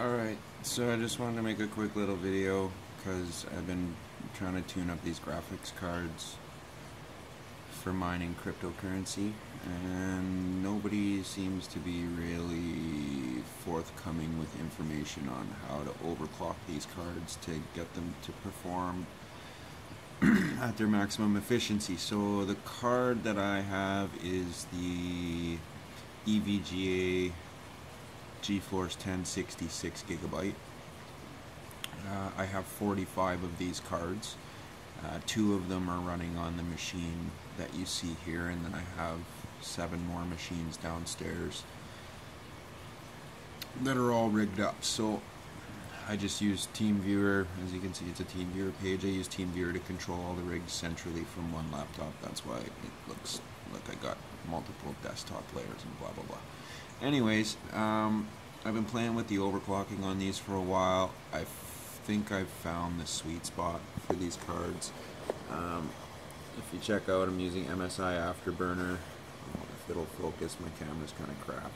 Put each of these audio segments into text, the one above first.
Alright, so I just wanted to make a quick little video because I've been trying to tune up these graphics cards for mining cryptocurrency, and nobody seems to be really forthcoming with information on how to overclock these cards to get them to perform at their maximum efficiency. So the card that I have is the EVGA GeForce 1060 6GB. I have 45 of these cards. 2 of them are running on the machine that you see here, and then I have 7 more machines downstairs that are all rigged up. So I just use TeamViewer. As you can see, it's a TeamViewer page. I use TeamViewer to control all the rigs centrally from one laptop. That's why it looks like I got multiple desktop layers and blah blah blah. Anyways, I've been playing with the overclocking on these for a while. I think I've found the sweet spot for these cards. If you check out, I'm using MSI Afterburner. If it'll focus, my camera's kind of crap.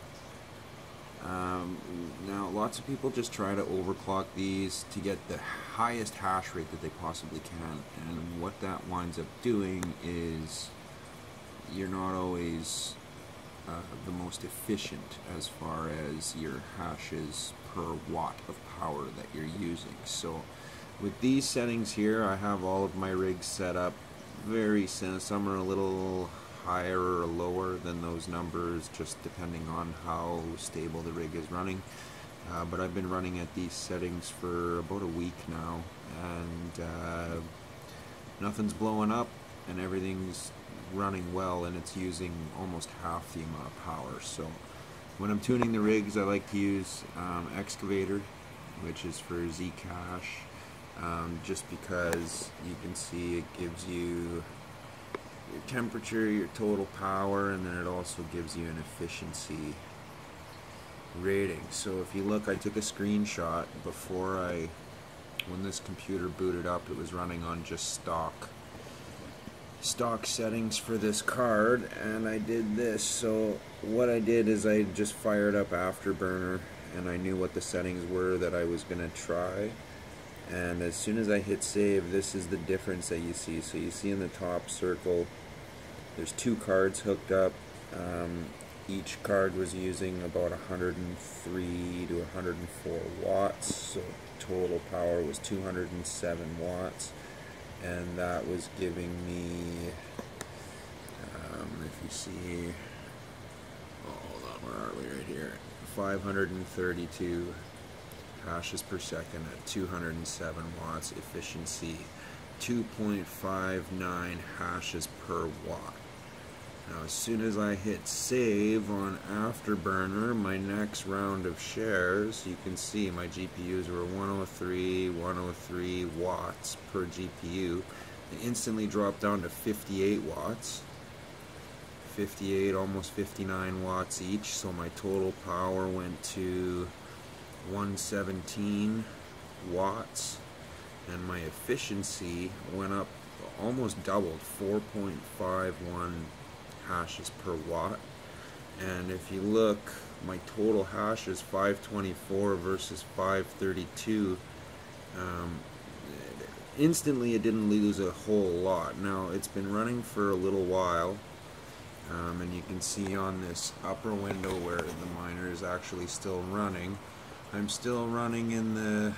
Now, lots of people just try to overclock these to get the highest hash rate that they possibly can, and what that winds up doing is you're not always the most efficient as far as your hashes per watt of power that you're using. So with these settings here, I have all of my rigs set up very simple. Some are a little higher or lower than those numbers, just depending on how stable the rig is running. But I've been running at these settings for about a week now, and nothing's blowing up, and everything's running well, and it's using almost half the amount of power. So when I'm tuning the rigs, I like to use Excavator, which is for Zcash, just because you can see it gives you your temperature, your total power, and then it also gives you an efficiency rating. So if you look, I took a screenshot before when this computer booted up. It was running on just stock settings for this card, and I did this. So what I did is I just fired up Afterburner, and I knew what the settings were that I was going to try, and as soon as I hit save, this is the difference that you see. So you see in the top circle there's 2 cards hooked up. Each card was using about 103 to 104 watts, so total power was 207 watts. And that was giving me, if you see, hold on, where are we? Right here, 532 hashes per second at 207 watts, efficiency 2.59 hashes per watt. Now as soon as I hit save on Afterburner, my next round of shares, you can see my GPUs were 103 watts per GPU. They instantly dropped down to 58 watts. 58, almost 59 watts each, so my total power went to 117 watts, and my efficiency went up, almost doubled, 4.51 hashes per watt. And if you look, my total hash is 524 versus 532. Instantly it didn't lose a whole lot. Now it's been running for a little while, and you can see on this upper window where the miner is actually still running. I'm still running in the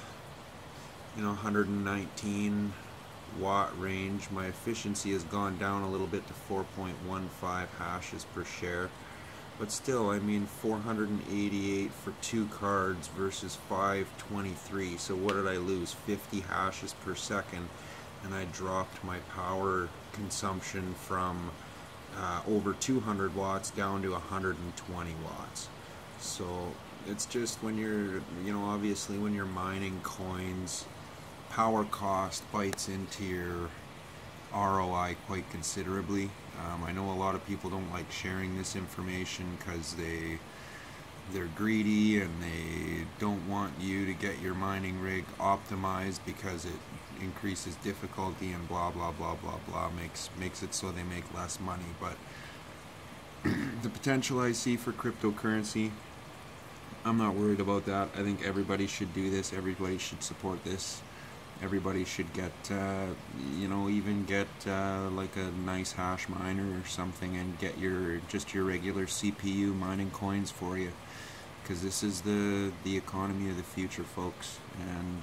119 watt range. My efficiency has gone down a little bit to 4.15 hashes per share, but still, I mean, 488 for 2 cards versus 523. So what did I lose? 50 hashes per second, and I dropped my power consumption from over 200 watts down to 120 watts. So it's just when you're, obviously when you're mining coins, power cost bites into your ROI quite considerably. I know a lot of people don't like sharing this information because they're greedy and they don't want you to get your mining rig optimized because it increases difficulty and blah blah blah blah blah, makes it so they make less money. But the potential I see for cryptocurrency I'm not worried about that. I think everybody should do this. Everybody should support this. Everybody should get, even get like a nice hash miner or something, and get your regular CPU mining coins for you, because this is the economy of the future, folks. And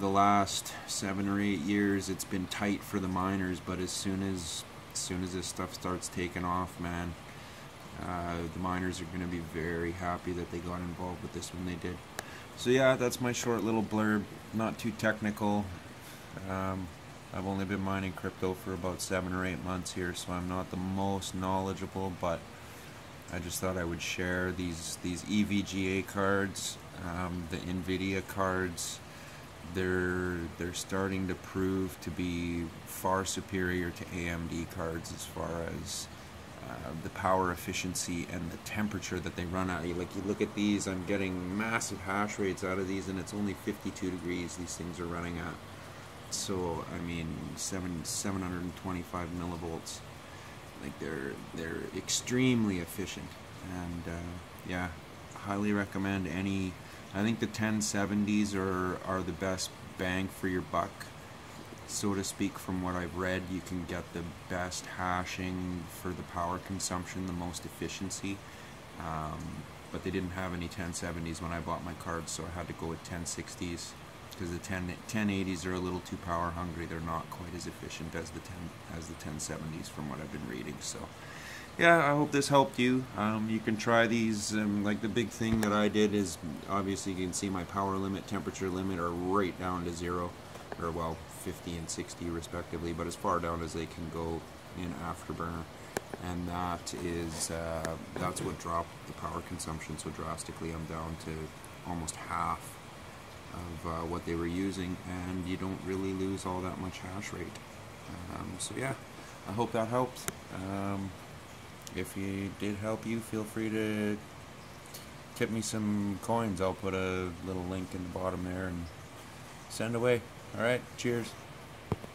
the last 7 or 8 years, it's been tight for the miners, but as soon as this stuff starts taking off, man, the miners are going to be very happy that they got involved with this when they did. So yeah, that's my short little blurb. Not too technical. I've only been mining crypto for about 7 or 8 months here, so I'm not the most knowledgeable, but I just thought I would share these EVGA cards, the Nvidia cards. They're starting to prove to be far superior to AMD cards as far as the power efficiency and the temperature that they run at. Like, you look at these, I'm getting massive hash rates out of these, and it's only 52 degrees these things are running at. So I mean, 725 millivolts. Like, they're extremely efficient, and yeah, highly recommend any. I think the 1070s are the best bang for your buck, so to speak. From what I've read, you can get the best hashing for the power consumption, the most efficiency. But they didn't have any 1070s when I bought my cards, so I had to go with 1060s, because the 1080s are a little too power hungry. They're not quite as efficient as the 1070s from what I've been reading. So yeah, I hope this helped you. You can try these. Like, the big thing that I did is, obviously you can see my power limit, temperature limit are right down to 0, or well, 50 and 60 respectively, but as far down as they can go in Afterburner. And that is that's what dropped the power consumption so drastically. I'm down to almost half of what they were using, and you don't really lose all that much hash rate. So yeah, I hope that helped. If it did help you, feel free to tip me some coins. I'll put a little link in the bottom there and send away. Alright, cheers.